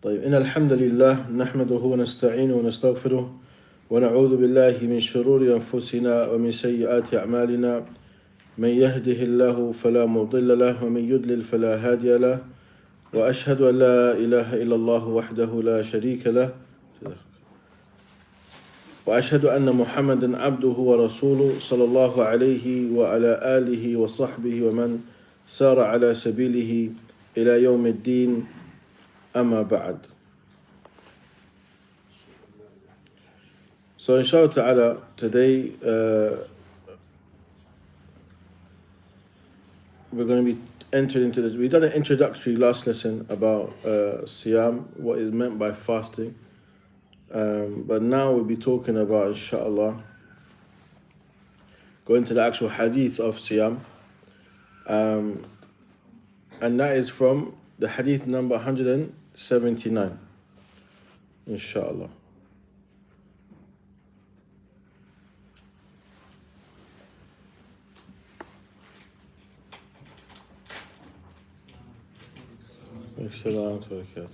طيب إن الحمد لله نحمده ونستعينه ونستغفره ونعوذ بالله من شرور أنفسنا ومن سيئات أعمالنا من يهده الله فلا مضل له ومن يضلل فلا هادي له وأشهد أن لا إله إلا الله وحده لا شريك له وأشهد أن محمدا عبده ورسوله صلى الله عليه وعلى آله وصحبه ومن سار على سبيله إلى يوم الدين أما بعد. So inshallah ta'ala, today we're going to be entered into this. We've done an introductory last lesson about siyam, what is meant by fasting. But now we'll be talking about, inshallah, going to the actual hadith of siyam. And that is from the hadith number 179, inshallah. Assalamu alaikum.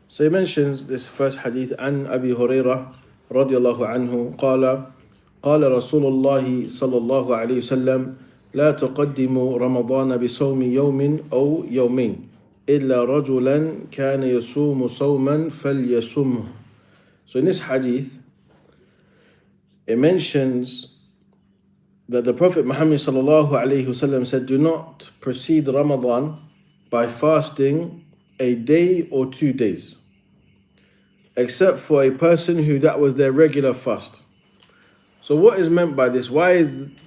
So he mentions this first hadith, عن أبي هريرة رضي الله عنه قال قال رسول الله صلى الله عليه وسلم لا تقدموا رمضان بصوم يوم أو يومين إلا رجلا كان يصوم صوما فليصمه. So in this hadith, it mentions that the Prophet Muhammad sallallahu alaihi wasallam said, do not precede Ramadan by fasting a day or 2 days, except for a person who that was their regular fast. So what is meant by this?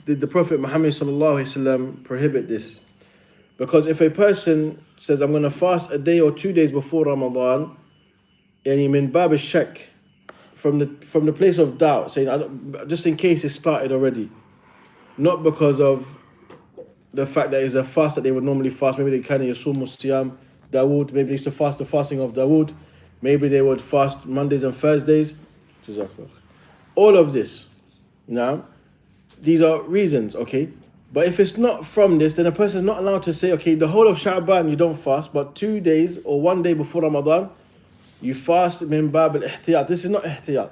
Did the Prophet Muhammad sallallahu alaihi wasallam prohibit this? Because if a person says, I'm going to fast a day or 2 days before Ramadan, yani min bab al-shak, from the place of doubt, saying, just in case it started already, not because of the fact that it's a fast that they would normally fast. Maybe they kind of yasumu siyam Dawood, maybe they used to fast the fasting of Dawood, maybe they would fast Mondays and Thursdays. All of this. Now, these are reasons, okay? But if it's not from this, then a person is not allowed to say, okay, the whole of Sha'ban you don't fast, but 2 days or 1 day before Ramadan, you fast min bab al-ihtiyat. This is not ihtiyat.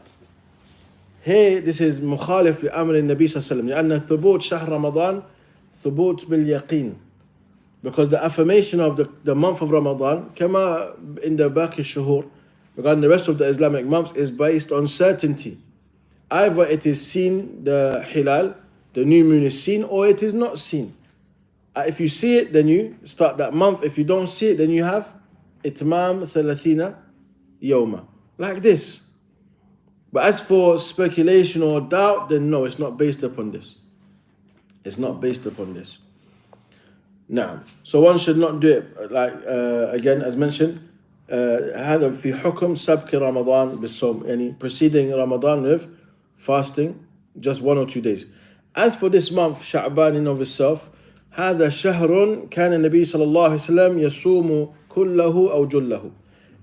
Here, this is mukhalif li amr al-Nabi sallallahu alayhi wa sallam. لأن ثبوت شهر رمضان ثبوت باليقين. Because the affirmation of the month of Ramadan, kama in the baqi shuhur, regarding the rest of the Islamic months, is based on certainty. Either it is seen, the hilal, the new moon is seen, or it is not seen. If you see it, then you start that month. If you don't see it, then you have itmam 30 yawma. Like this. But as for speculation or doubt, then no, it's not based upon this. It's not based upon this. Now, so one should not do it, like, again, as mentioned, هذا في حكم سبق رمضان بالصوم, يعني preceding Ramadan with fasting just 1 or 2 days. As for this month, Sha'ban in of itself, هذا شهر كان النبي صلى الله عليه وسلم يصوم كله أو جله.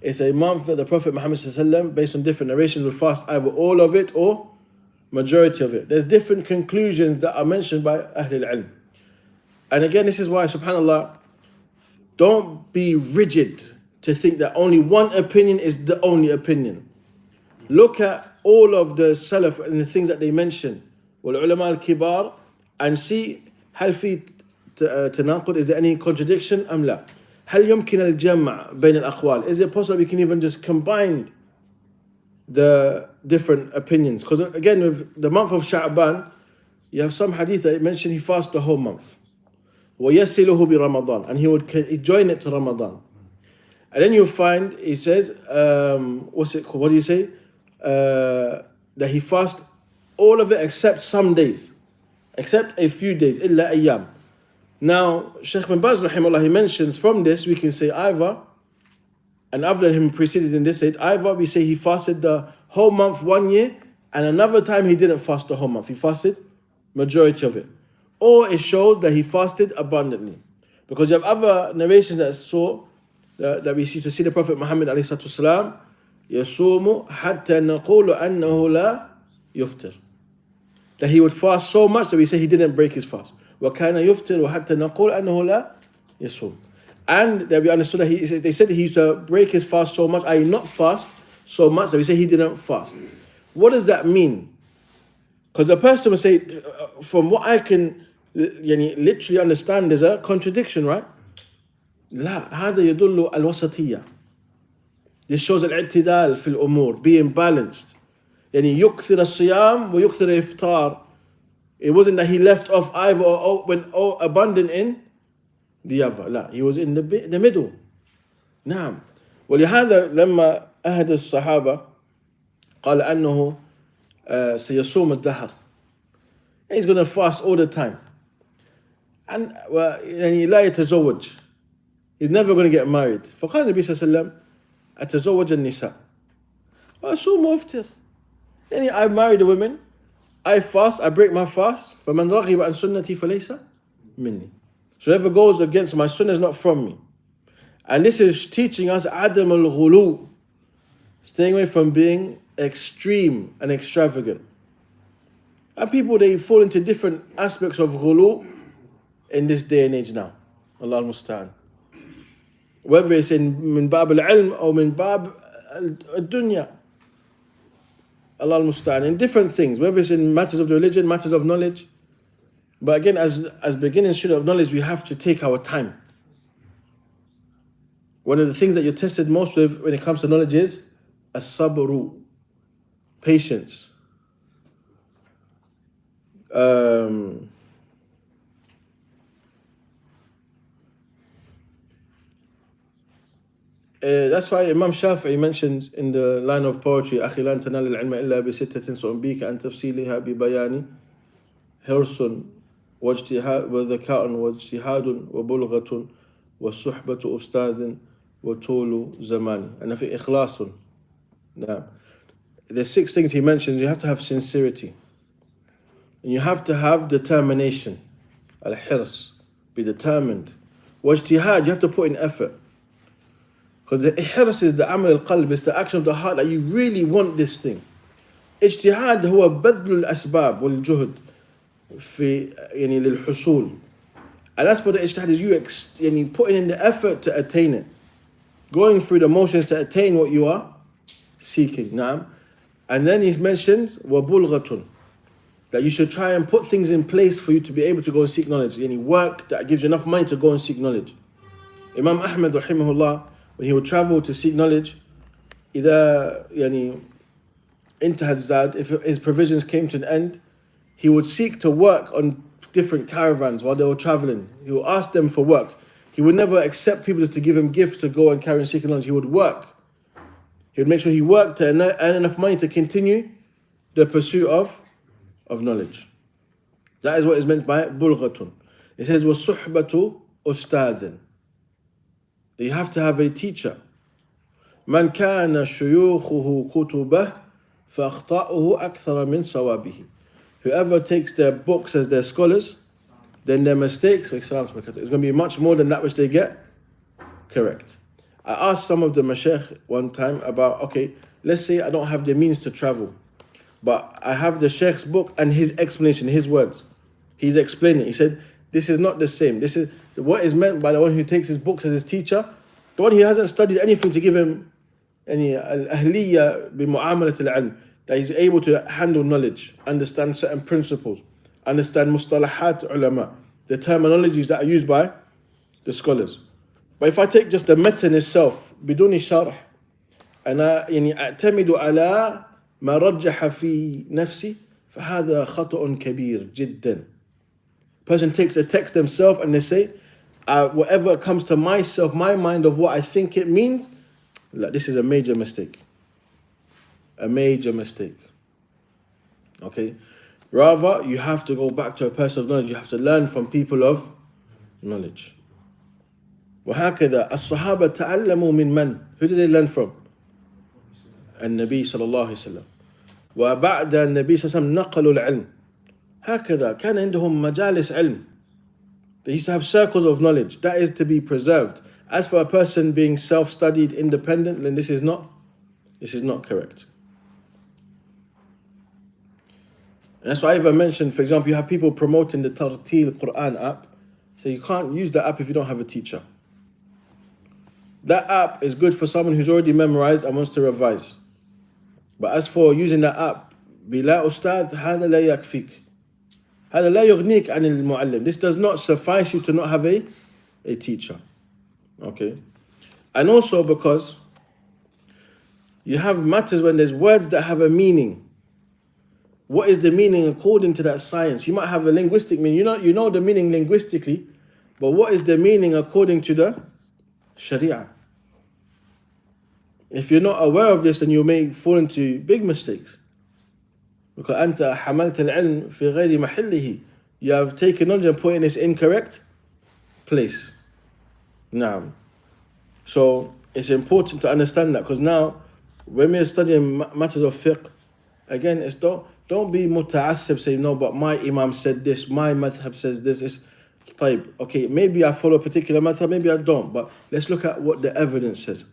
It's a month that the Prophet Muhammad صلى الله عليه وسلم, based on different narrations, will fast either all of it or majority of it. There's different conclusions that are mentioned by Ahlul Ilm. And again, this is why, subhanAllah, don't be rigid to think that only one opinion is the only opinion. Look at all of the Salaf and the things that they mention, وَالْعُلَمَاء الْكِبَارِ, and see, هل في تناقض, is there any contradiction أم لا? هل يمكن الجمع بين الأقوال? Is it possible we can even just combine the different opinions? Because again, with the month of Sha'ban, you have some hadith that mention he fasts the whole month. وَيَسِلُهُ بِرَمَضَانِ, and he would join it to Ramadan. And then you'll find, he says, what's it called? What do you say? That he fasts all of it except some days, except a few days, إِلَّا أَيَّام. Now, Shaykh bin Baz rahimahullah, he mentions from this, we can say either, and after him preceded in this, either we say he fasted the whole month 1 year, and another time he didn't fast the whole month, he fasted majority of it. Or it shows that he fasted abundantly. Because you have other narrations that we see to see the Prophet Muhammad alayhi salatu wasalam, يَصُومُ حَتَّى نَقُولُ أَنَّهُ لَا يُفْتِرُ. That he would fast so much that we say he didn't break his fast. وكان يفطر حتى نقول أنه لا يصوم. And that we understood that they said he used to break his fast so much, i.e. not fast so much that we say he didn't fast. What does that mean? Because a person will say, from what I can literally understand, there's a contradiction, right? لا هذا يدل الوسطية. This shows الاعتدال في الأمور, being balanced. يكثر الصيام ويكثر الإفطار. It wasn't that he left off either or went abundant in the other. لا, he was in the middle. نعم. ولهذا لما أحد الصحابة قال أنه سيصوم الدهر. He's going to fast all the time. And لا يتزوج. He's never going to get married. فقال النبي صلى الله عليه وسلم أتزوج النساء وأصوم وأفطر. I marry the women, I fast, I break my fast. فمن رغب عن سنتي فليس مني. So whoever goes against my sunnah is not from me. And this is teaching us عدم الغلو, staying away from being extreme and extravagant. And people, they fall into different aspects of ghulu in this day and age now. Allah al-Musta'an. Whether it's in min bab al-ilm or min bab al-dunya. Allah al-Musta'an. In different things, whether it's in matters of religion, matters of knowledge. But again, as beginning student of knowledge, we have to take our time. One of the things that you're tested most with when it comes to knowledge is as-sabru, patience. That's why Imam Shafi'i mentioned in the line of poetry أخي لن تنال العلم إلا بستة سأنبيك عن تفصيلها ببيان حرص واجتهاد وذكاء واجتهاد وبلغة والصحبة أستاذ وطول زمان أنا في إخلاص. Now, the 6 things he mentions, you have to have sincerity. And you have to have determination. Al-hirs, be determined. Wajtihad, you have to put in effort. Because the hirs is the amal al-qalb, it's the action of the heart that you really want this thing. Ijtihad هو بذل الأسباب والجهد في للحصول. And that's for the ijtihad, is you putting in the effort to attain it. Going through the motions to attain what you are seeking. Naam. And then he mentions وَبُلْغَةٌ, that you should try and put things in place for you to be able to go and seek knowledge. Work that gives you enough money to go and seek knowledge. Imam Ahmad rahimahullah, when he would travel to seek knowledge, إذا انتهى الزاد, if his provisions came to an end, he would seek to work on different caravans while they were traveling. He would ask them for work. He would never accept people just to give him gifts to go and carry and seek knowledge. He would work. He would make sure he worked to earn enough money to continue the pursuit of knowledge. That is what is meant by bulghatun. It says وَالصُّحْبَةُ أُسْتَاذٍ. You have to have a teacher. مَنْ كَانَ شُيُوخُهُ كُتُبَهُ فَأَخْطَأُهُ أَكْثَرَ مِنْ صَوَابِهِ. Whoever takes their books as their scholars, then their mistakes is going to be much more than that which they get correct. I asked some of the mashaykh one time about, okay, let's say I don't have the means to travel, but I have the shaykh's book and his explanation, his words. He's explaining. He said, this is not the same. This is what is meant by the one who takes his books as his teacher, the one who hasn't studied anything to give him any al-ahliyya bi-mu'amalat al-ilm, that he's able to handle knowledge, understand certain principles, understand mustalahat ulama, the terminologies that are used by the scholars. But if I take just the matan itself, بدون شرح, أنا أعتمد على ما رجح في نفسي, فهذا خطأ كبير جدا. Person takes a text themselves and they say, whatever comes to myself, my mind of what I think it means, this is a major mistake. A major mistake. Okay? Rather, you have to go back to a person of knowledge. You have to learn from people of knowledge. وهكذا الصحابة تعلموا من من? Who did they learn from? النبي صلى الله عليه وسلم. وبعد النبي صلى الله عليه وسلم نقلوا العلم. هكذا كان عندهم مجالس علم. They used to have circles of knowledge. That is to be preserved. As for a person being self-studied, independent, then this is not correct. And that's why I even mentioned, for example, you have people promoting the Tartil Quran app. So you can't use the app if you don't have a teacher. That app is good for someone who's already memorized and wants to revise. But as for using that app, بلا أستاذ هذا لا يكفيك. هذا لا يغنيك عن المعلم. This does not suffice you to not have a teacher. Okay? And also because you have matters when there's words that have a meaning. What is the meaning according to that science? You might have a linguistic meaning. You know the meaning linguistically, but what is the meaning according to the Sharia? If you're not aware of this, then you may fall into big mistakes. Because أنت حملت العلم في غير محله. You have taken knowledge and put it in its incorrect place. Now, so it's important to understand that, because now when we're studying matters of fiqh, again, it's don't be muta'assib, say no, but my imam said this, my madhab says this. It's طيب, okay, maybe I follow a particular madhab, maybe I don't, but let's look at what the evidence says.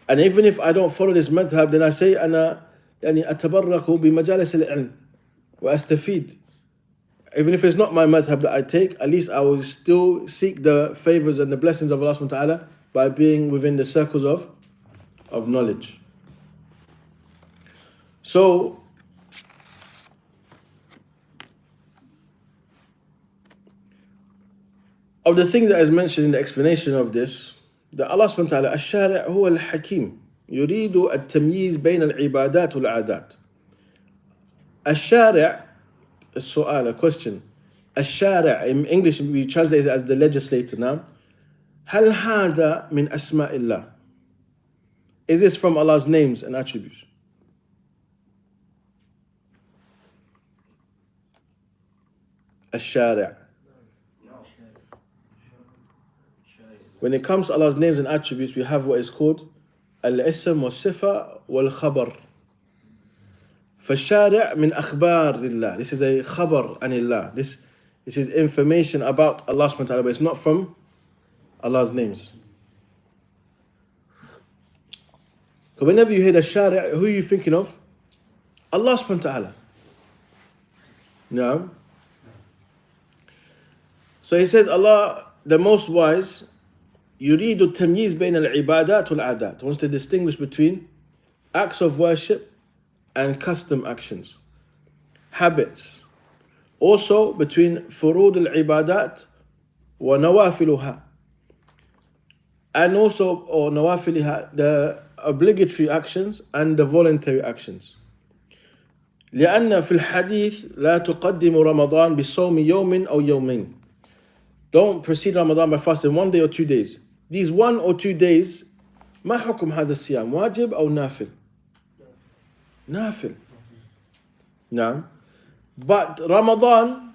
And even if I don't follow this madhab, then I say أنا يعني أتبرك بمجالس العلم وأستفيد. Even if it's not my madhab that I take, at least I will still seek the favors and the blessings of Allah subhanahu wa ta'ala by being within the circles of knowledge. So, of the thing that is mentioned in the explanation of this, that Allah subhanahu wa ta'ala, الشارع هو الحكيم يريد التمييز بين العبادات والعادات. الشارع, السؤال, a question. الشارع, in English we translate it as the legislator now. هل هذا من أسماء الله? Is this from Allah's names and attributes? الشارع. When it comes to Allah's names and attributes, we have what is called al-ism wal-sifa wal-khabar. فالشارع من أخبار الله. This is a khabar anillah. This is information about Allah subhanahu wa ta'ala, but it's not from Allah's names. So whenever you hear the shari', who are you thinking of? Allah subhanahu wa ta'ala. No. So he says, Allah, the most wise, يريد التمييز بين العبادات والعادات, wants to distinguish between acts of worship and custom actions, habits. Also between فروض العبادات ونوافلها, and also or نوافلها, the obligatory actions and the voluntary actions. لأن في الحديث لا تقدم رمضان بصوم يوم أو يومين. Don't precede Ramadan by fasting 1 day or 2 days. These 1 or 2 days, ما حكم هذا الصيام؟ واجب أو نافل؟ نافل. نعم. But Ramadan,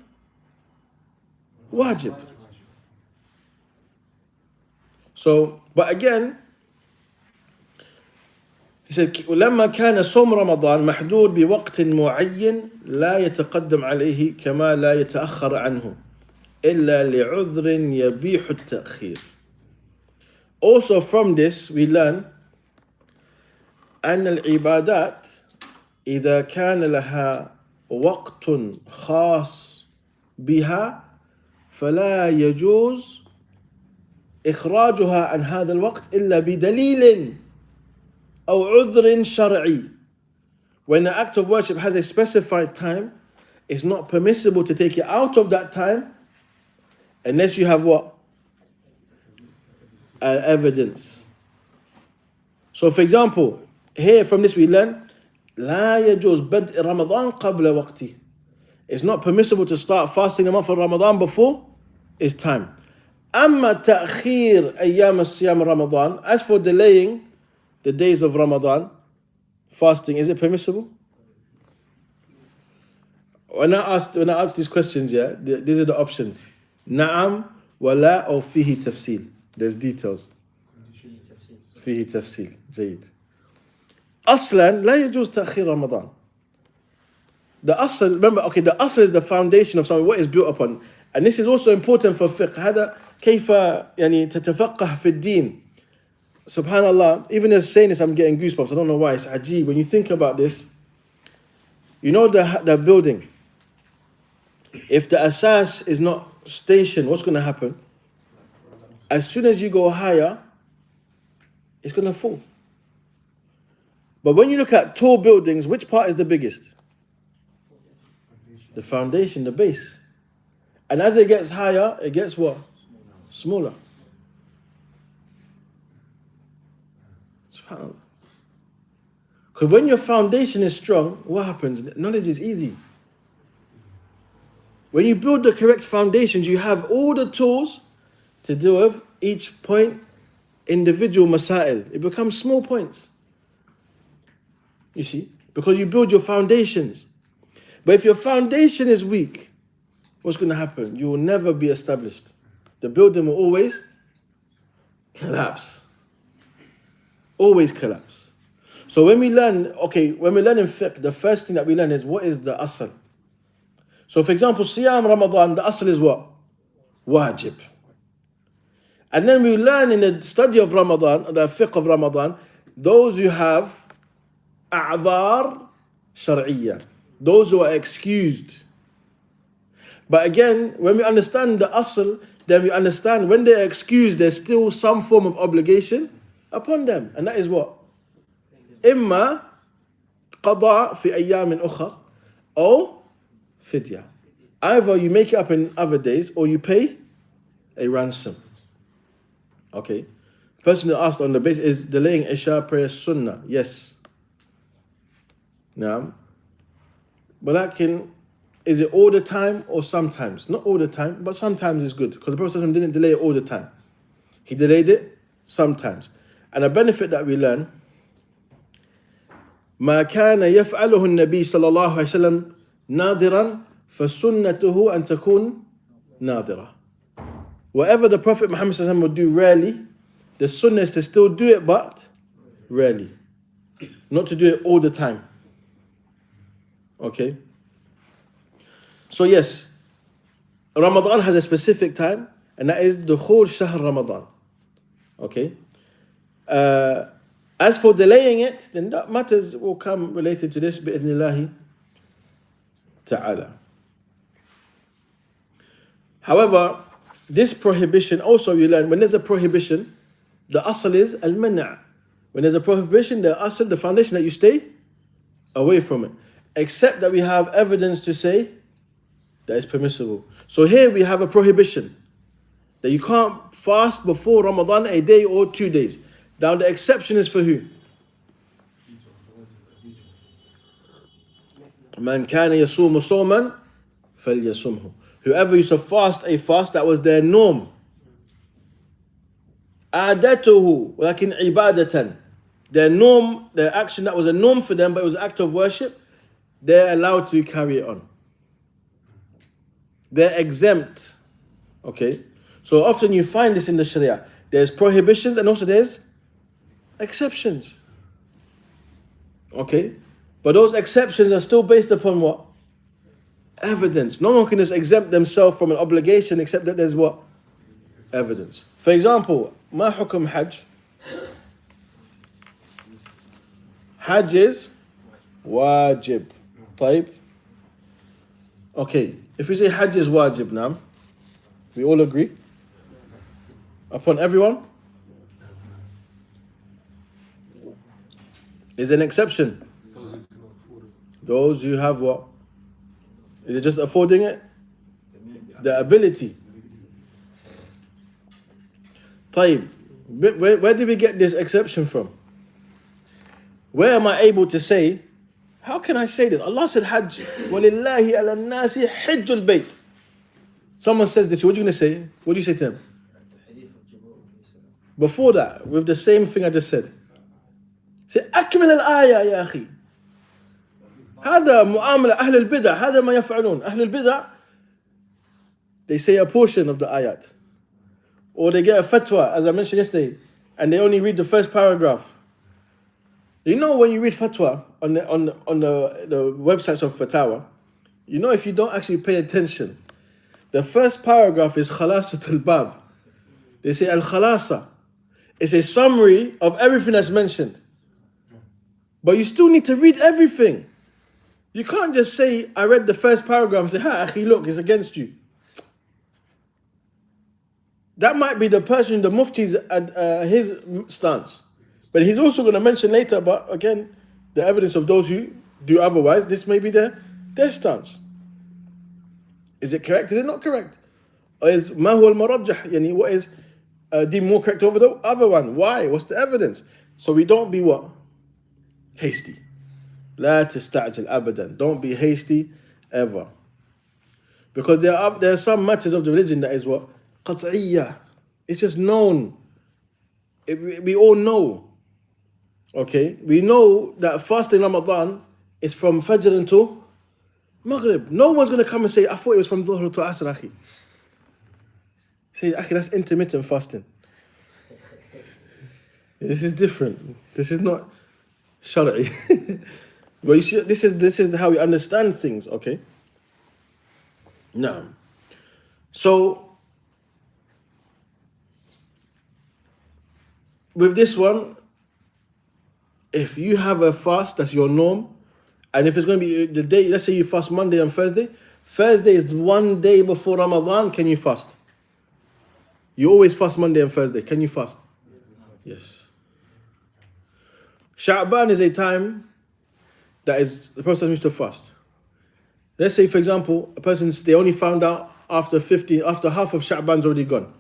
wajib. So, but again, he said, ولما كان صوم رمضان محدود بوقت معين لا يتقدم عليه كما لا يتأخر عنه إلا لعذر يبيح التأخير. Also from this we learn أن العبادات إذا كان لها وقت خاص بها فلا يجوز إخراجها عن هذا الوقت إلا بدليل أو عذر شرعي. When the act of worship has a specified time, it's not permissible to take it out of that time unless you have what? Evidence. So for example, here from this we learn لا يجوز بدء رمضان قبل وقته. It's not permissible to start fasting a month of Ramadan before its time. أما تأخير أيام الصيام رمضان, as for delaying the days of Ramadan fasting, is it permissible? When I ask these questions, these are the options. نعم ولا أو فيه تفصيل. There's details. فيه تفصيل. جيد. أصلا لا يجوز تأخير رمضان. The asl, remember, okay, the asl is the foundation of something, what is built upon. And this is also important for fiqh. هذا كيف يعني تتفقه في الدين. Subhanallah, even as saying this, I'm getting goosebumps. I don't know why. It's ajib. When you think about this, You know the building. If the asas is not stationed, what's going to happen? As soon as you go higher, it's going to fall. But when you look at tall buildings, which part is the biggest? The foundation, the base. And as it gets higher, it gets what? Smaller. SubhanAllah. Because when your foundation is strong, what happens? Knowledge is easy. When you build the correct foundations, you have all the tools to deal with each point, individual masail. It becomes small points. You see? Because you build your foundations. But if your foundation is weak, what's going to happen? You will never be established. The building will always collapse. Always collapse. So when we learn in fiqh, the first thing that we learn is what is the asl. So for example, Siyam Ramadan, the asl is what? Wajib. And then we learn in the study of Ramadan, the fiqh of Ramadan, those who have a'dhar shar'iyya, those who are excused. But again, when we understand the asl, then we understand when they're excused, there's still some form of obligation upon them. And that is what? Imma qada fi ayyamin ukhar, or fidya. Either you make it up in other days or you pay a ransom. Okay. Person that asked on the base is delaying Isha prayer sunnah. Yes. Now, but is it all the time or sometimes? Not all the time, but sometimes it's good. Because the Prophet ﷺ didn't delay it all the time. He delayed it sometimes. And a benefit that we learn, ما كان يفعله النبي صلى الله عليه وسلم نادرا فسنته أن تكون نادرة. Whatever the Prophet Muhammad ﷺ would do rarely, the sunnah is to still do it, but rarely. Not to do it all the time. Okay? So yes, Ramadan has a specific time, and that is dukhul shahr Ramadan. Okay? As for delaying it, then that matters will come related to this bi'idhnillahi ta'ala. However, this prohibition, also you learn, when there's a prohibition, the asl is al-mana'. When there's a prohibition, the asl, the foundation that you stay away from it. Except that we have evidence to say that it's permissible. So here we have a prohibition that you can't fast before Ramadan a day or 2 days. Now the exception is for who? Man kana yasumu sawman falyasumhu. Whoever used to fast a fast that was their norm. Adatuhu walakin ibadatan. Their norm, their action that was a norm for them, but it was an act of worship, they're allowed to carry it on. They're exempt. Okay? So often you find this in the Sharia. There's prohibitions and also there's exceptions. Okay? But those exceptions are still based upon what? Evidence. No one can just exempt themselves from an obligation except that there's what? Evidence. For example, ma hukum hajj? Hajj is wajib. طيب. Okay, if we say hajj is wajib now, we all agree? Upon everyone? Is an exception. Those who have what? Is it just affording it? The ability. طيب. Where did we get this exception from? Where am I able to say, how can I say this? Allah said Hajj, وَلِلَّهِ عَلَى النَّاسِ حِجُّ الْبَيْتِ. Someone says this, what are you going to say? What do you say to them? Before that, with the same thing I just said. Say, أكمل الآية يا أخي. هذا معاملة أهل البدع. هذا ما يفعلون. أهل البدع, they say a portion of the ayat. Or they get a fatwa, as I mentioned yesterday, and they only read the first paragraph. You know when you read fatwa on the websites of Fatawa, you know if you don't actually pay attention, the first paragraph is Khalasat al-Bab. They say al-Khalasa. It's a summary of everything that's mentioned. But you still need to read everything. You can't just say, I read the first paragraph and say, ha, akhi, look, it's against you. That might be the person, the mufti's his stance. But he's also going to mention later about, again, the evidence of those who do otherwise. This may be their stance. Is it correct? Is it not correct? Or is ma huwa al-marajjah? Yani, what is deemed more correct over the other one? Why? What's the evidence? So we don't be what? Hasty. لا تستعجل أبدا. Don't be hasty ever. Because there are some matters of the religion that is what? قطعية. It's just known. We all know. Okay? We know that fasting Ramadan is from Fajr until Maghrib. No one's going to come and say, I thought it was from Dhuhr to Asr, akhi. Say, akhi, that's intermittent fasting. This is different. This is not Shari. But you see, this is how we understand things, okay? Now, so with this one, if you have a fast, that's your norm, and if it's going to be the day, let's say you fast Monday and Thursday. Thursday is one day before Ramadan. Can you fast? You always fast Monday and Thursday. Can you fast? Yes. Sha'ban is a time that is the person used to fast. Let's say, for example, they only found out after half of Sha'ban's already gone.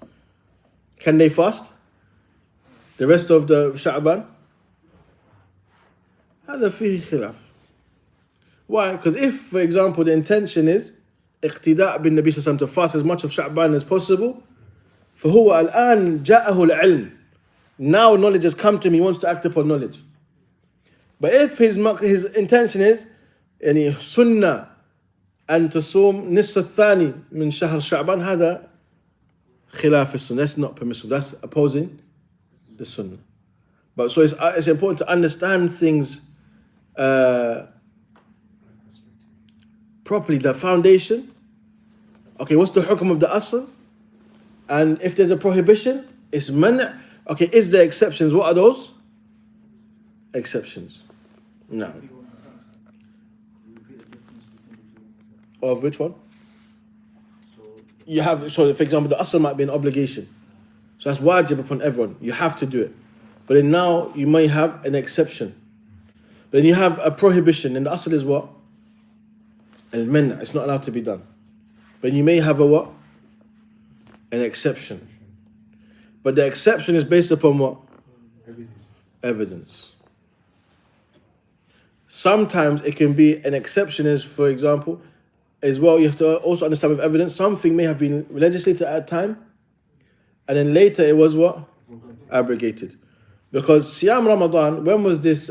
Can they fast the rest of the Sha'ban? هذا فيه خلاف. Why? Because if, for example, the intention is اقتداء بالنبي صلى الله عليه وسلم, to fast as much of Sha'ban as possible, فهو الآن جاءه العلم. Now knowledge has come to him, he wants to act upon knowledge. But if his intention is يعني سنة أن تصوم نصف الثاني من شهر شعبان, هذا خلاف السنة. That's not permissible. That's opposing the sunnah. But so it's important to understand things properly. The foundation. Okay, what's the hukm of the asl? And if there's a prohibition, it's man'. Okay, is there exceptions? What are those exceptions? No. Of which one? So for example, the asl might be an obligation. So that's wajib upon everyone. You have to do it. But then now you may have an exception. But then you have a prohibition, and the asl is what? Al-man', it's not allowed to be done. But you may have a what? An exception. But the exception is based upon what? Evidence. Sometimes it can be an exception is, for example, as well, you have to also understand with evidence, something may have been legislated at a time, and then later it was what? Abrogated. Because Siyam Ramadan, when was this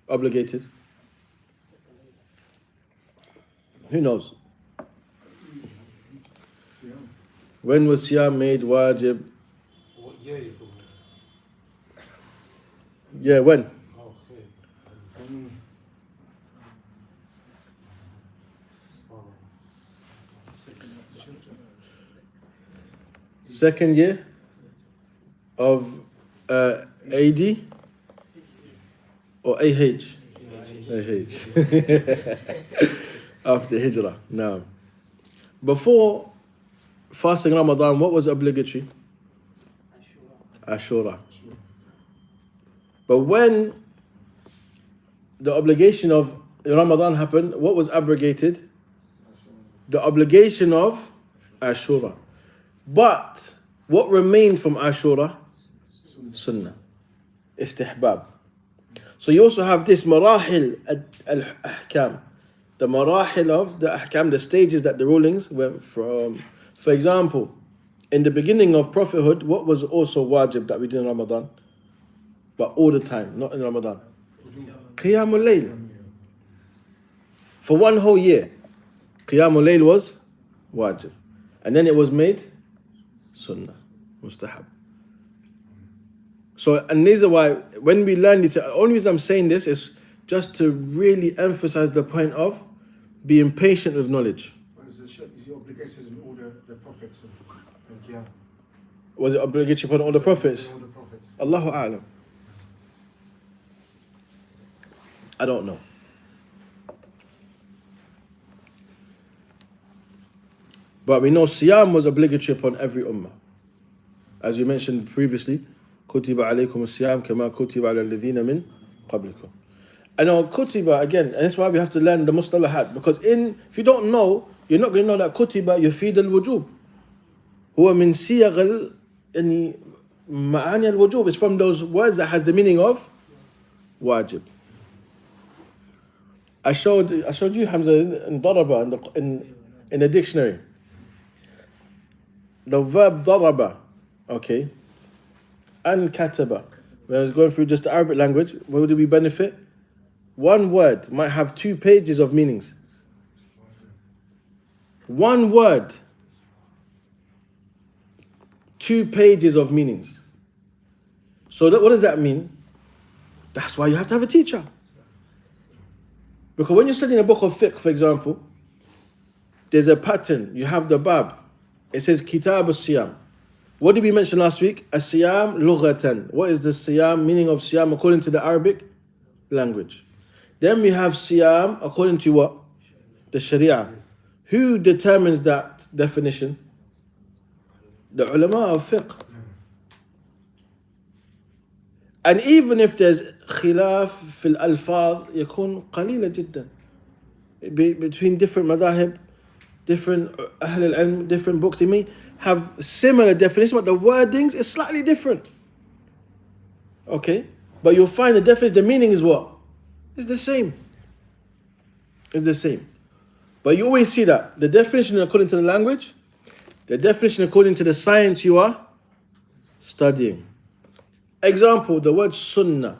obligated? Who knows? When was Siyam made wajib? What year are you talking about? Yeah, when? Oh, okay. Second year of AD or AH? After Hijrah. Now, before fasting Ramadan, what was obligatory? Ashura. But when the obligation of Ramadan happened, what was abrogated? The obligation of Ashura. But what remained from Ashura? Sunnah. Istihbab. So you also have this marahil al-ahkam. The marahil of the ahkam, the stages that the rulings went from. For example, in the beginning of prophethood, what was also wajib that we did in Ramadan? But all the time, not in Ramadan. Qiyamul Layl. For one whole year, Qiyamul Layl was wajib. And then it was made sunnah, mustahab. So, and these are why, when we learn this, the only reason I'm saying this is just to really emphasize the point of being patient with knowledge. Is it obligatory in all the prophets and Qiyam? Was it obligatory upon all the prophets? All the prophets. Allahu A'lam. I don't know. But we know Siyam was obligatory upon every ummah. As you mentioned previously, كُتِبَ عَلَيْكُمُ الصِّيَامُ كَمَا كُتِبَ عَلَى الَّذِينَ مِنْ قَبْلِكُم. I know kutiba again, and that's why we have to learn the mustalahat, because if you don't know, you're not going to know that kutiba يفيد الوجوب. هو من صيغ يعني معاني الوجوب. It's from those words that has the meaning of wajib. I showed you Hamza in daraba in the dictionary. The verb daraba, okay, and kataba. When I was going through just the Arabic language, where do we benefit? One word might have 2 pages of meanings. One word, 2 pages of meanings. So what does that mean? That's why you have to have a teacher. Because when you're studying a book of fiqh, for example, there's a pattern. You have the bab. It says kitab al-siyam. What did we mention last week? As-siyam lughatan. What is the siyam, meaning of siyam according to the Arabic language? Then we have siyam according to what? The sharia. Who determines that definition? The ulama of fiqh. And even if there's khilaf fil alfaz, يكون قليلة جدا. Between different madahib, different ahl al-ilm, different books, they may have similar definitions, but the wordings is slightly different. Okay? But you'll find the definition, the meaning is what? It's the same. It's the same. But you always see that the definition according to the language, the definition according to the science you are studying. Example, the word sunnah.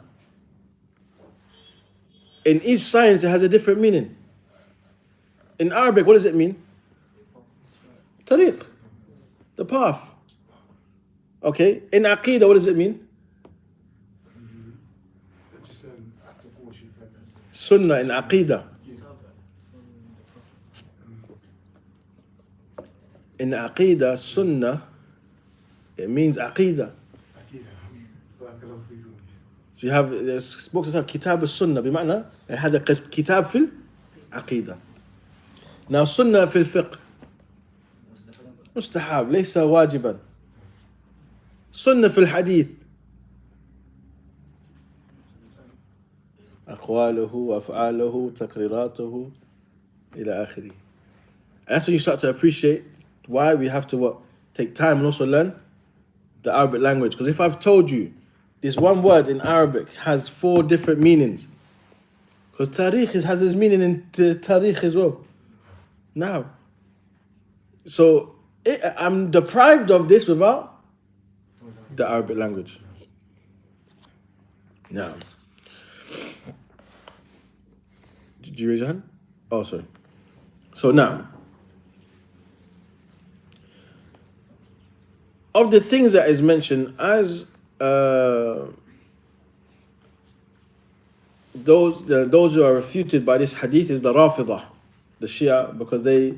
In each science, it has a different meaning. In Arabic, what does it mean? Tariq, the path. Okay. In Aqeedah, what does it mean? Just act of worship. Sunnah in Aqeedah. In Aqeedah, Sunnah, it means Aqeedah. So you have this book that says Kitab al-Sunnah, بمعنى هذا كتاب في العقيدة. Now Sunnah في الفقه مستحب ليس واجبا. Sunnah في الحديث أقواله وأفعاله تقريراته إلى آخره. And that's when you start to appreciate why we have to take time and also learn the Arabic language. Because if I've told you this one word in Arabic has 4 different meanings, because tariq has its meaning in tariq as well. Now, so I'm deprived of this without the Arabic language. Now, did you raise your hand? Oh, sorry. So now, of the things that is mentioned as those who are refuted by this hadith is the Rafidah, the Shia, because they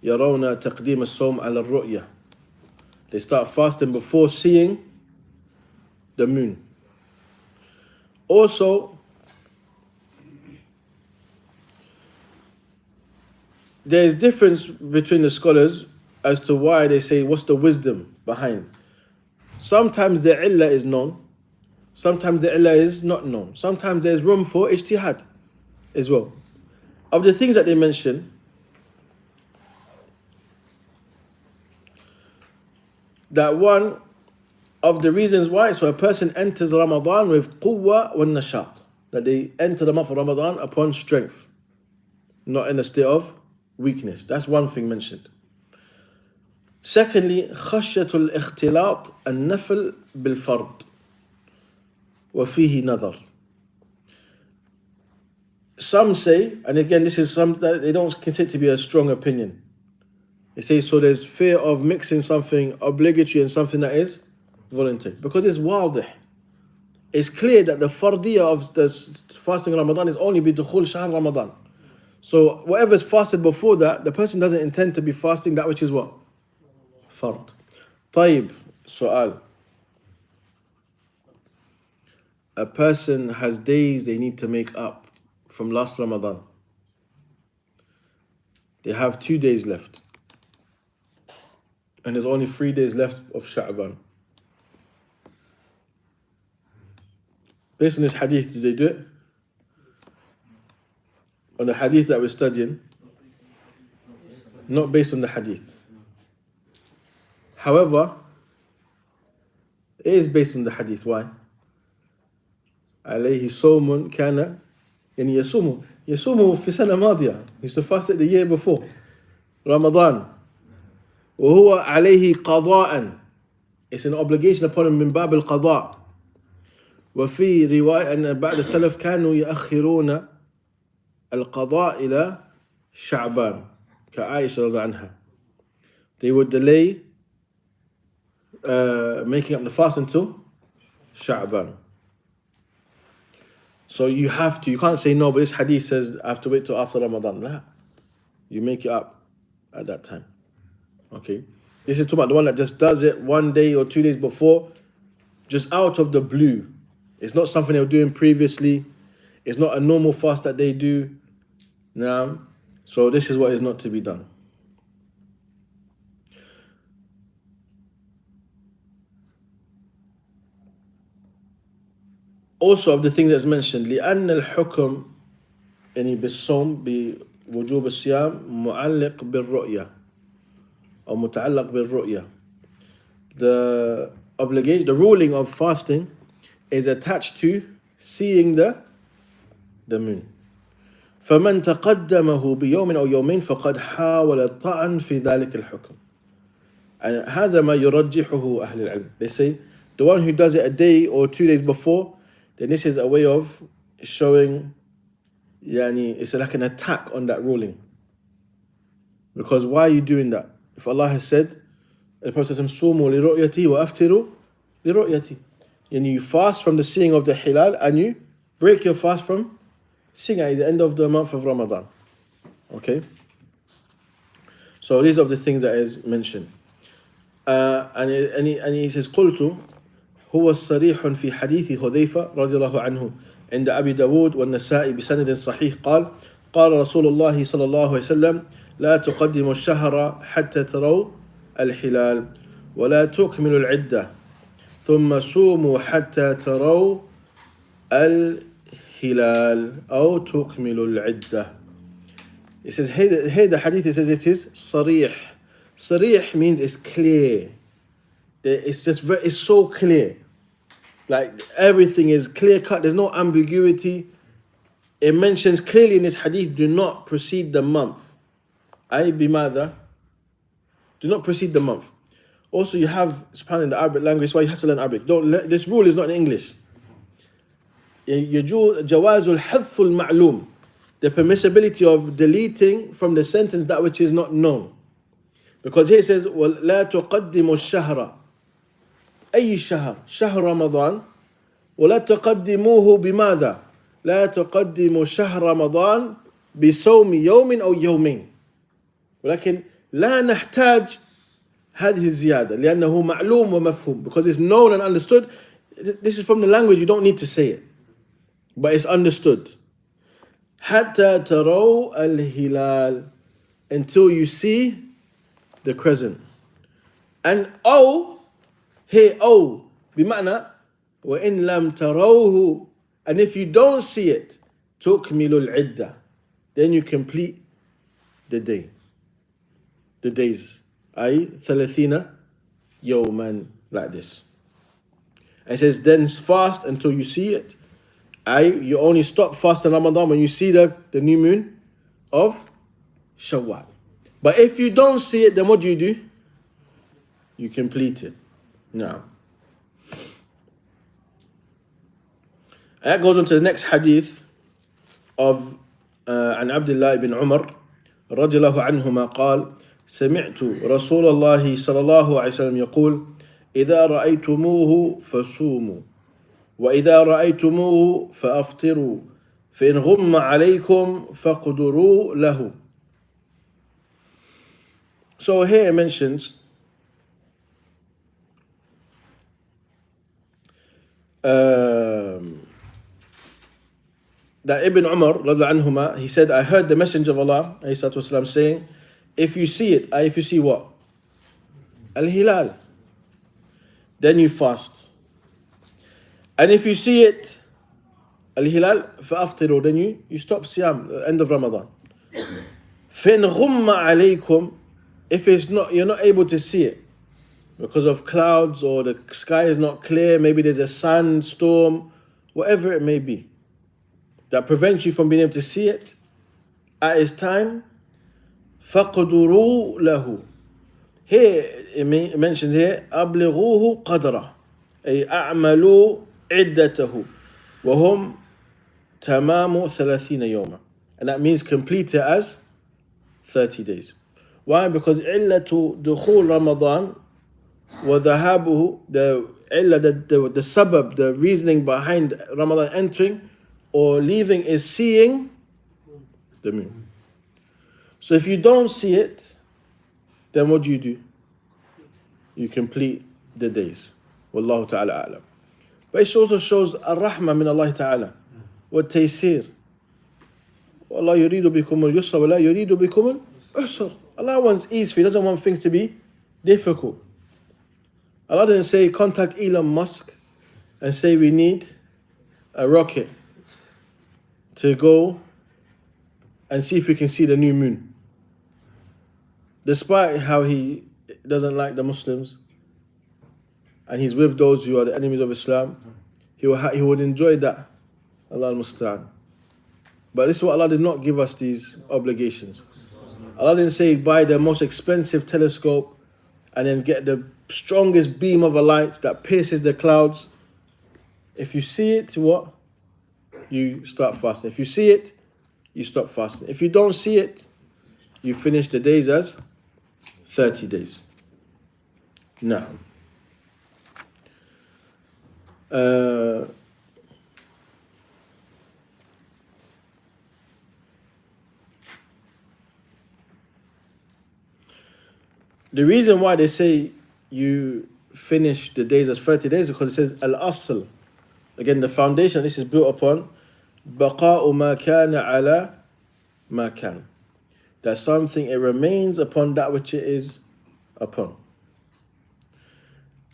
يرون تقديم الصوم على الرؤية. They start fasting before seeing the moon. Also, there is difference between the scholars as to why they say what's the wisdom behind. Sometimes the illah is known, sometimes the illah is not known. Sometimes there's room for ijtihad as well. Of the things that they mention, that one of the reasons why, so a person enters Ramadan with quwwa wa nashat, that they enter the month of Ramadan upon strength, not in a state of weakness. That's one thing mentioned. Secondly, خشية الاختلاط النفل بالفرض وفيه نظر. Some say, and again this is some that they don't consider to be a strong opinion. They say so there's fear of mixing something obligatory and something that is voluntary, because it's wadih. It's clear that the fardiyah of the fasting of Ramadan is only bidukhul shahr Ramadan. So whatever is fasted before that, the person doesn't intend to be fasting that which is what? Fard. طيب, su'al. A person has days they need to make up from last Ramadan. They have 2 days left. And there's only 3 days left of Sha'ban. Based on this hadith, did they do it? On the hadith that we're studying? Not based on the hadith. However, it is based on the hadith. Why? عليه صوم كان يعني يصوم في سنة ماضية. He used to fast it the year before Ramadan. وهو عليه قضاء. It's an obligation upon him من باب القضاء. وفي رواية أن بعد السلف كانوا يأخرون القضاء إلى شعبان كعائشة رضي عنها. They would delay making up the fast until Sha'ban. So you can't say no, but this hadith says I have to wait till after Ramadan. Nah. You make it up at that time. Okay. This is talking about the one that just does it 1 day or 2 days before, just out of the blue. It's not something they were doing previously. It's not a normal fast that they do. Now, so this is what is not to be done. Also of the thing that's mentioned, لأن الحكم يعني بالصوم بوجوب الصيام معلق بالرؤية أو متعلق بالرؤية. The obligation, the ruling of fasting is attached to seeing the moon. فمن تقدمه بيوم أو يومين فقد حاول الطعن في ذلك الحكم. And هذا ما يرجحه أهل العلم. They say the one who does it a day or 2 days before, then this is a way of showing, it's like an attack on that ruling. Because why are you doing that? If Allah has said, the Prophet says, "Sumu li ru'yati wa aftiru li ru'yati." And you fast from the seeing of the hilal and you break your fast from seeing at the end of the month of Ramadan. Okay? So these are the things that is mentioned. And he says, قلت هو الصريح في حديث حذيفة رضي الله عنه عند أبي داود والنسائي بسند صحيح قال رسول الله صلى الله عليه وسلم لا تقدموا الشهر حتى تروا الحلال ولا تكملوا العدة ثم صوموا حتى تروا الهلال أو تكملوا العدة. It says here the hadith, it says it is صريح. صريح means it's clear. It's so clear. Like everything is clear cut. There's no ambiguity. It mentions clearly in this hadith, do not precede the month. أي بماذا? Do not precede the month. Also, you have, subhanAllah, in the Arabic language, that's why you have to learn Arabic. This rule is not in English. جواز الحذف المعلوم. The permissibility of deleting from the sentence that which is not known. Because here it says, وَلَا تُقَدِّمُوا الشَّهْرَ. أي شهر؟ شهر رمضان. ولا تقدموه بماذا؟ لا تقدموا شهر رمضان بصوم يوم أو يومين. ولكن لا نحتاج هذه الزيادة لأنه معلوم ومفهوم. Because it's known and understood. This is from the language, you don't need to say it. But it's understood. حتى تروا الهلال. Until you see the crescent. And here بمعنى وإن لم تروه, and if you don't see it تكمل العدة, then you complete the days أي 30 يوما, like this. And it says then fast until you see it. You only stop fasting Ramadan when you see the new moon of Shawwal. But if you don't see it, then what do? You complete it. Now, and that goes on to the next hadith of عن عبد الله بن عمر رضي الله عنهما قال سمعت رسول الله صلى الله عليه وسلم يقول إذا رأيتموه فصوموا وإذا رأيتموه فأفطروا فإن غم عليكم فاقدروا له. So here it mentions that Ibn Umar, radiallahu anhuma, he said, I heard the Messenger of Allah, alayhi salatu wasalam, saying, if you see it, if you see what? Al-Hilal, then you fast. And if you see it, Al-Hilal, فَأَفْطِرُوا, then you stop Siyam, the end of Ramadan. فَإِنْ غُمَّ عَلَيْكُمْ, if it's not, you're not able to see it because of clouds or the sky is not clear, maybe there's a sandstorm, whatever it may be, that prevents you from being able to see it at its time, فَقْدُرُوا لَهُ. Here, it mentions here, أَبْلِغُوهُ قَدْرًا, أي أعملوا عدته وهم تمام 30 يوما. And that means complete it as 30 days. Why? Because علة دخول رمضان وذهابه, the sabab, the reasoning behind Ramadan entering or leaving is seeing the moon. So if you don't see it, then what do? You complete the days. Wallahu ta'ala a'lam. But it also shows ar-rahmah min Allah ta'ala wa taysir. Allah yuridu bikum al-yusra wa la yuridu bikum al-usra. Allah wants ease for you. He doesn't want things to be difficult. Allah didn't say contact Elon Musk and say we need a rocket to go and see if we can see the new moon. Despite how he doesn't like the Muslims and he's with those who are the enemies of Islam, he would enjoy that. Allah al-Musta'an. But this is what Allah did not give us, these obligations. Allah didn't say buy the most expensive telescope and then get the strongest beam of a light that pierces the clouds. If you see it, what? You start fasting. If you see it, you stop fasting. If you don't see it, you finish the days as 30 days. Now, the reason why they say you finish the days as 30 days is because it says al-asl. Again, the foundation, this is built upon بَقَاءُ مَا كَانَ عَلَى مَا كَانَ. That something, it remains upon that which it is upon.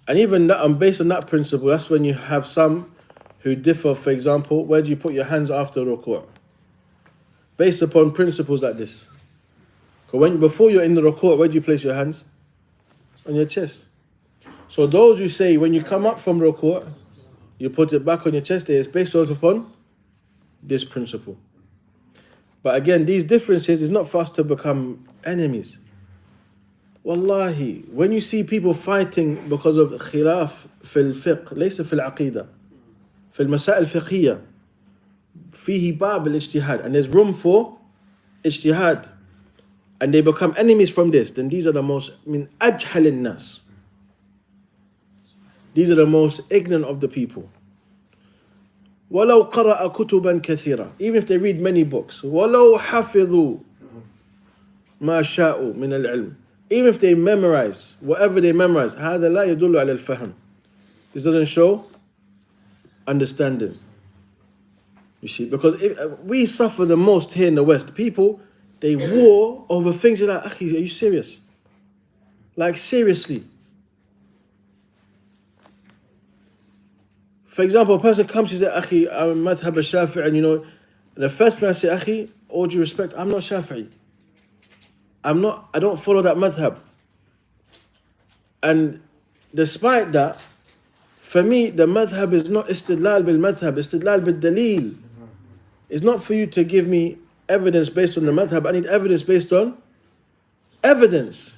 And even that, based on that principle, that's when you have some who differ. For example, where do you put your hands after ruku'? Based upon principles like this. Before you're in the ruku', where do you place your hands? On your chest. So those who say when you come up from ruku', you put it back on your chest, it's based upon this principle. But again, these differences is not for us to become enemies. Wallahi, when you see people fighting because of khilaf fil fiqh, laysa fil aqida, fil masail fiqhiyya, fihi bab al-ijtihad, and there's room for ijtihad, and they become enemies from this, then these are the most min ajhal nas. These are the most ignorant of the people. وَلَوْ قَرَأَ كُتُبًا كَثِيرًا, even if they read many books. وَلَوْ حَفِظُوا مَا شَاءُوا مِنَ الْعِلْمِ, even if they memorize whatever they memorize. هَذَا لَا يَدُلُّ عَلَى الْفَهْمِ, this doesn't show understanding. You see, because we suffer the most here in the West. People, they war over things like, Akhi, are you serious? Like, seriously. For example, a person comes, he says, Akhi, I'm madhab al-Shafi'i, and the first thing I say, Akhi, all due respect, I'm not Shafi'i. I don't follow that madhab. And despite that, for me, the madhab is not istidlal bil madhab, istidlal bil dalil. It's not for you to give me evidence based on the madhab. I need evidence based on evidence.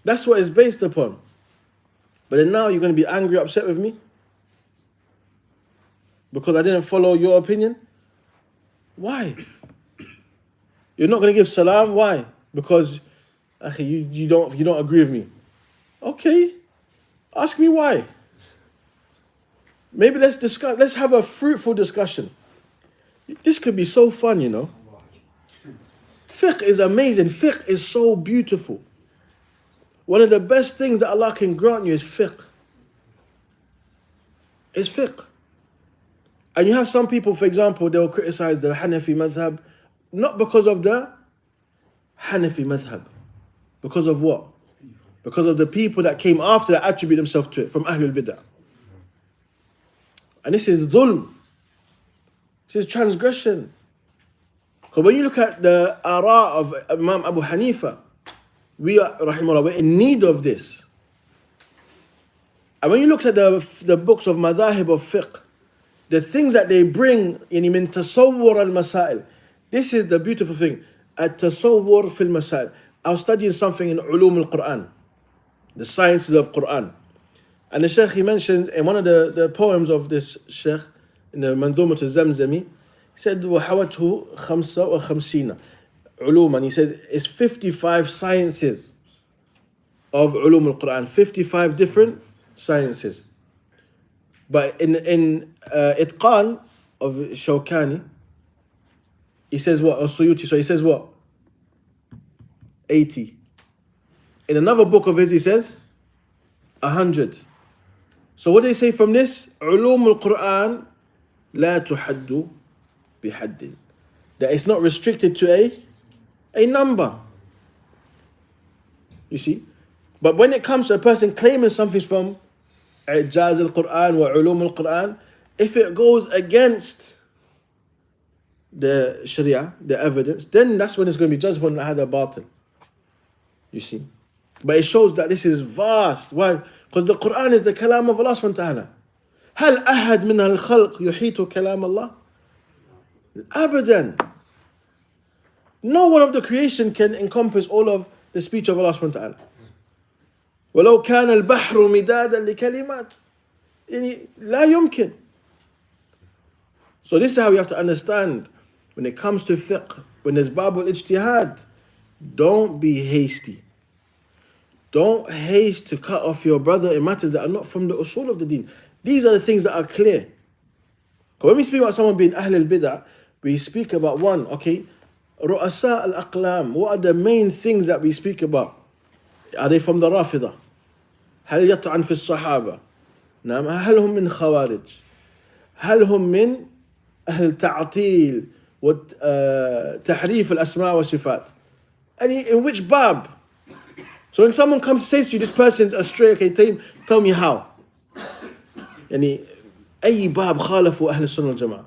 That's what it's based upon. But then now you're going to be angry, upset with me because I didn't follow your opinion? Why? You're not going to give salam? Why? Because you don't agree with me. Okay, ask me why. Maybe let's discuss. Let's have a fruitful discussion. This could be so fun, Fiqh is amazing. Fiqh is so beautiful. One of the best things that Allah can grant you is fiqh. It's fiqh. And you have some people, for example, they'll criticize the Hanafi madhab, not because of the Hanafi madhab. Because of what? Because of the people that came after that attribute themselves to it, from Ahlul Bid'ah. And this is dhulm. This is transgression. Because when you look at the ara of Imam Abu Hanifa, we are, rahimahullah, we're in need of this. And when you look at the books of madhahib of fiqh, the things that they bring in min tasawwur al-masail, this is the beautiful thing. At-tasawwur fil masail. I was studying something in ulum al-Quran, the sciences of Quran. And the Shaykh, he mentions in one of the poems of this Shaykh, in the Mandumat-al-Zamzami, he said, وَحَوَتْهُ خَمْسَ وَخَمْسِينَ عُلُومًا. He said, it's 55 sciences of ulum al-Quran, 55 different sciences. But in Itqan of Shawkani, he says what? Or Suyuti, so he says what? 80. In another book of his, he says 100. So what do they say from this? Ulum al-Quran la tuhaddu bihaddin. That it's not restricted to a number. You see? But when it comes to a person claiming something from Ijaz al-Quran wa Ulum al-Quran, if it goes against the Sharia, the evidence, then that's when it's going to be judged upon hada batil. You see? But it shows that this is vast. Why? Because the Quran is the kalam of Allah subhanahu wa ta'ala. هل أحد من الخلق يحيط كلام الله؟ أبدا. No one of the creation can encompass all of the speech of Allah subhanahu wa ta'ala. ولو كان البحر مدادا لكلمات يعني لا يمكن. So this is how you have to understand when it comes to fiqh, when there's bab al-ijtihad, don't be hasty. Don't haste to cut off your brother in matters that are not from the usul of the deen. These are the things that are clear. When we speak about someone being Ahl al-Bid'ah, we speak about one, okay, Ru'asa al-Aqlam. What are the main things that we speak about? Are they from the Rafidah? هل يطعن في الصحابة؟ نعم. هل هم من خوارج؟ هل هم من أهل تعطيل وتحريف الأسماء والصفات? And in which bab? So when someone comes and says to you, this person's astray, okay, tell me how. يعني أي باب خالفوا أهل السنة والجماعة?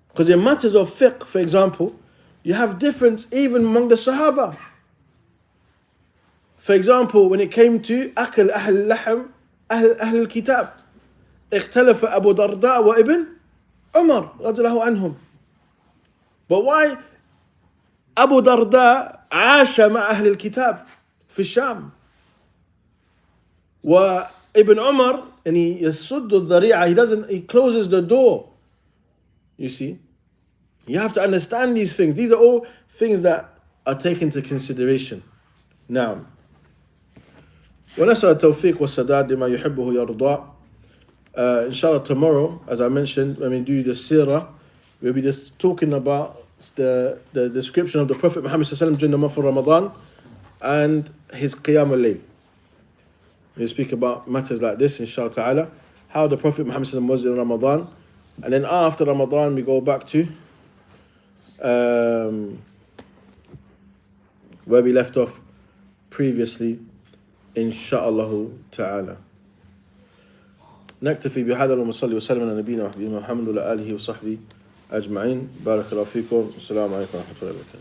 Because in matters of fiqh, for example, you have difference even among the Sahaba. For example, when it came to أكل أهل اللحم أهل الكتاب, اختلف أبو درداء وابن عمر رضي الله عنهم. But why Abu Darda عاش مع أهل الكتاب في الشام, وابن عمر يعني يسد الذريعة, he closes the door. You see, you have to understand these things. These are all things that are taken into consideration. Now, ونسأل التوفيق والسداد لما يحبه ويرضى. Inshallah, tomorrow, as I mentioned, when we do the seerah, we'll be just talking about the description of the Prophet Muhammad sallallahu alaihi wasallam during the month of Ramadan and his Qiyam al-Layl. We'll speak about matters like this, inshallah ta'ala, how the Prophet Muhammad sallallahu alaihi wasallam was in Ramadan, and then after Ramadan we go back to where we left off previously, inshallah ta'ala. نكتفي بهذا ونصلي وسلم على نبينا وحبيبنا محمد وعلى آله وصحبه أجمعين. بارك الله فيكم. السلام عليكم ورحمة الله وبركاته.